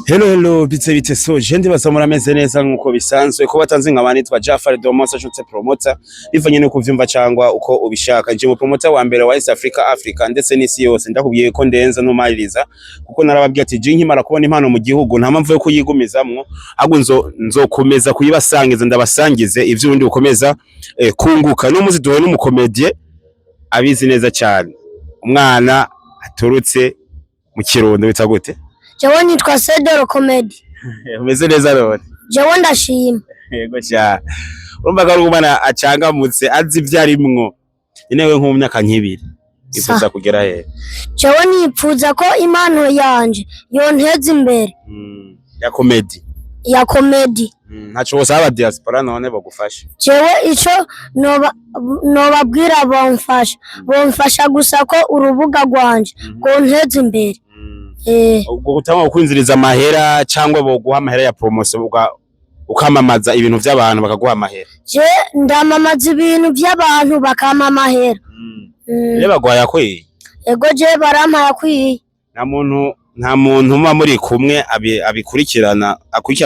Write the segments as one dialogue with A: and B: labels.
A: Hello bite so je ndibaza murameze neza nkuko bisanzwe ko batanze nk'abandi twa Jafar Domosa Shute Promoter bivanye no kuvyumva cyangwa uko ubishaka. Nje mu promoter wa mbere wa East Africa ndetse n'isi yose ndakubwiye ko ndenza no maririza kuko narababwiye ati je nkimara kubona impano mu gihugu nta mpamvu yo kuyigumizamwo ahubwo nzokomeza kuyibasangiza ndabasangize ivyo undi ukomeza kunguka no muzi duhe n'umukomedie abizi neza cyane umwana aturutse mu Kirundo bita gute?
B: Jewe nitwa Sedero Comedy.
A: Umeze neza rone?
B: Jewe ndashima.
A: Yego sha. Urumva ko umwana acangamutse azi ivyarimwo. Inewe nko mu myaka nk'ibiri. Ifuza kugera he?
B: Jewe nipfuza ko impano yanje yonteza imbere.
A: Ya comedy.
B: Ya comedy.
A: Ntaco bose aba diaspora none bagufasha.
B: Jewe ico nobabwira bomfasha gusa ko urubuga rwanje gonteza imbere.
A: Ubwo gutanga kwinziriza amahera cyangwa boguha amahera ya promotion ukamamaza ibintu by'abantu bakaguha amahera.
B: Je ndamamaza ibintu by'abantu bakama amahera.
A: Bagwaya kwi?
B: Ego je barampa yakwiye.
A: Nta muntu muba muri kumwe akurikirana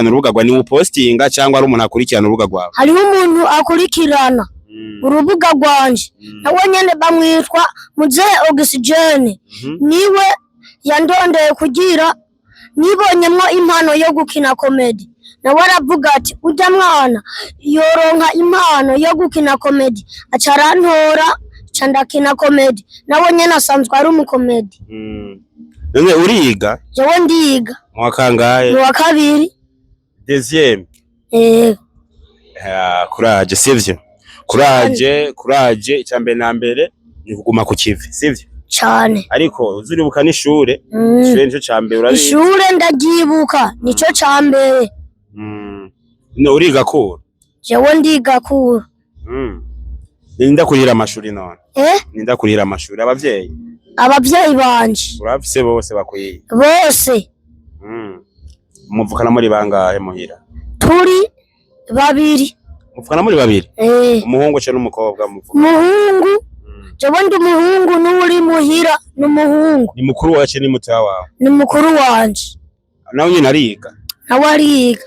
A: urubuga rwa ni postinga cyangwa ari umuntu akurikirana urubuga rwawe?
B: Hariho umuntu akurikirana urubuga rwanje. Nawe nyene bamwitwa Muzee Oxygen. Niwe yandondeye kugira nibonyemwo impano yo gukina comedy. Nawe aravuga ati ujya mwana yoronka impano yo gukina comedy acarantora candakina comedy. Nawe nyene asanzwe ari umukomedi.
A: None uriga?
B: Jewe ndiga.
A: Mu kangahe?
B: Mu wa kabiri.
A: Deuxième. Courage sivyo? Courage icyambere na mbere ni kuguma ku kivi sivyo?
B: Cyane.
A: Ariko uzuribuka n'ishure? Ishure nico cambere urabizi?
B: Ishure ndagyibuka nico cambere.
A: No uriga ko?
B: Jewe ndiga ko.
A: Ninda kurira amashuri none. Ninda kurira amashuri abavyeyi?
B: Abavyeyi banje.
A: Urafise bose bakwiye?
B: Bose.
A: Muvukana muri bangahe muhira?
B: Turi babiri.
A: Muvukana muri babiri? Umuhungu cyane n'umukobwa muvuka?
B: Umuhungu. Jewe ndi umuhungu n'uri muhira n'umuhungu.
A: Ni mukuru wacu ni muto wawe?
B: Ni mukuru wanje.
A: Nawe nyine ariga?
B: Nawe ariga.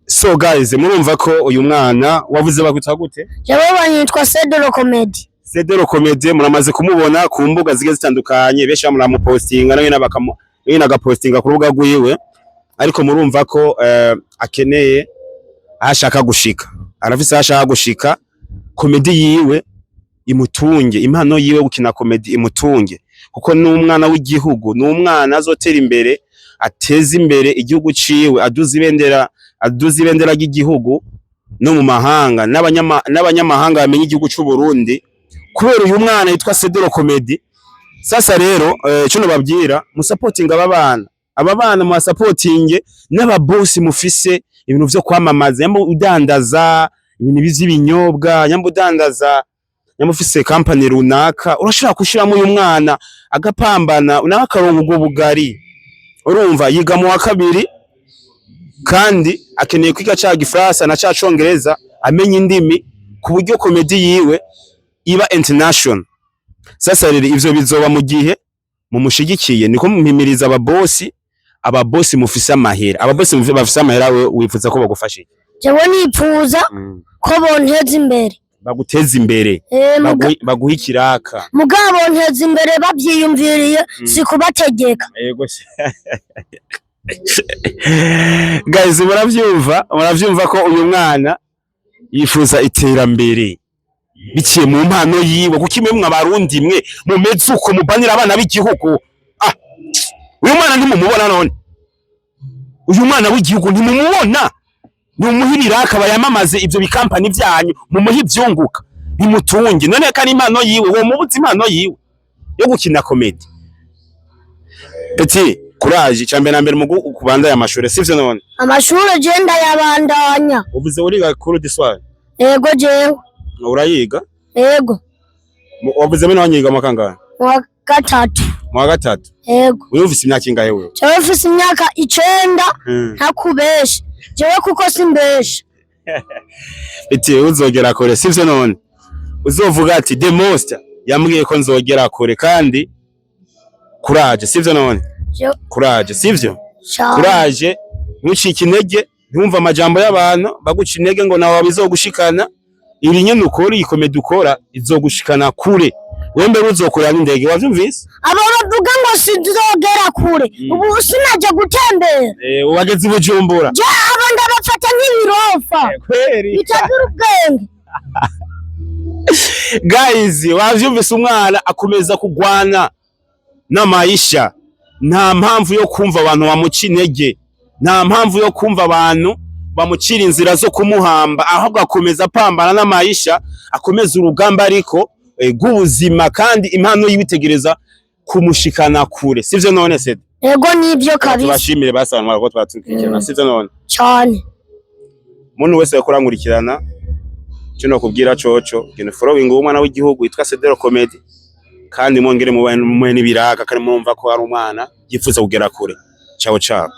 A: So guys, murumva ko uyu mwana wavuze bagutwa gute?
B: Jewe banyitwa Sedero Comedy.
A: Sedero Comedy muramaze kumubona ku mbuga zige zitandukanye benshi muramupostinga nawe nagapostinga ku rubuga rwiwe ariko murumva ko akeneye ashaka gushika. Arafise ashaka gushika comedy yiwe imutunge impano yiwe gukina comedy imutunge kuko n'umwana w'igihugu n'umwana azotera imbere ateza imbere igihugu ciwe aduza ibendera ry'igihugu no mu mahanga n'abanyamahanga bamenye igihugu cy'u Burundi kubera uyu mwana yitwa Sedero Comedy. Sasa rero cyo babwira mu supporting aba bana mu supporting n'ababoss mufise ibintu byo kwamamaza yambo udandaza ibintu by'ibinyobwa yambo udandaza yamufise company runaka urashaka kushiramo uyu mwana agapambana nawe akarongo ubwo bugari. Urumva yiga mu wa kabiri kandi akeneye kwiga ca Gifaransa na ca Congereza amenye indimi ku buryo comedy yiwe iba international. Sasa rero ivyo bizoba mu gihe mumushigikiye niko mumpimiriza ababosi mufise amahera. Ababosi bafise amahera wifuza ko bagufashije?
B: Jewe nipfuza ko bonteza imbere.
A: Baguteza imbere baguha ikiraka
B: mugabo nteza imbere bavyiyumviriye si kubategeka.
A: Yego guys muravyumva ko uyu mwana yifuza iterambere biciye mu mpano yiwe kuko imwe abarundi mwe mumeze uko mubanira abana b'igihugu. Uyu mwana ntimumubona none? Uyu mwana w'igihugu ntimumubona? Numuhirira akaba yamamaze ivyo bikampani byanyu mumuhi ivyunguka bimutunge none kandi impano yiwe wo mubuzi impano yiwe yo gukina comedy. Eti courage cyambere na mbere mu kubanda ya mashure sivyo none?
B: Amashure je ndayabandanya.
A: Uvuze uriga kuri diswari?
B: Yego jewe.
A: Urayiga?
B: Yego.
A: Wavuze mena wanyiga makangana?
B: Wa gatatu.
A: Mu gatatu?
B: Yego.
A: Uyumvise imyaka ingahe wewe?
B: Jewe mfise imyaka 9 ntakubesha. Jewe kuko simbesha.
A: Eti uzogera kure sivyo none? Uzovuga ati the most yambwiye ko nzogera kure kandi courage sivyo none? Courage sivyo? Courage, ntucike intege, ntumva amajambo y'abantu baguca intege ngo nawe bizogushikana. Iri nyene ukora ikomedi ukora izogushikana kure. Wembe uzokora n'indege wavyumvise?
B: Abo bavuga ngo sinzogera kure. Ubu sinaje gutembera.
A: Ubageze i Bujumbura.
B: Je abo ndabafata nk'ibirofa.
A: Kweri.
B: Bitagura ubwenge.
A: Guys, wavyumvise umwana akomeza kugwana n'amaisha. Nta mpamvu yo kumva abantu bamuca intege. Nta mpamvu yo kumva abantu bamucira inzira zo kumuhamba, ahubwo akomeza apambana n'amaisha, akomeza urugamba ariko rw'ubuzima, kandi impano yibitegereza kumushikana kure. Sivyo none se?
B: Ego nivyo kabisa.
A: Tubashimire basanwa ko twatukirana. Sivyo none?
B: Cyane.
A: Umuntu wese yakorankurikirana cyo kubwira coco gene following umwana w'igihugu yitwa Cedero Comedy, kandi mwongere mubane n'ibiraga kandi mwumva ko ari umwana yifuza kugera kure. Ciao ciao.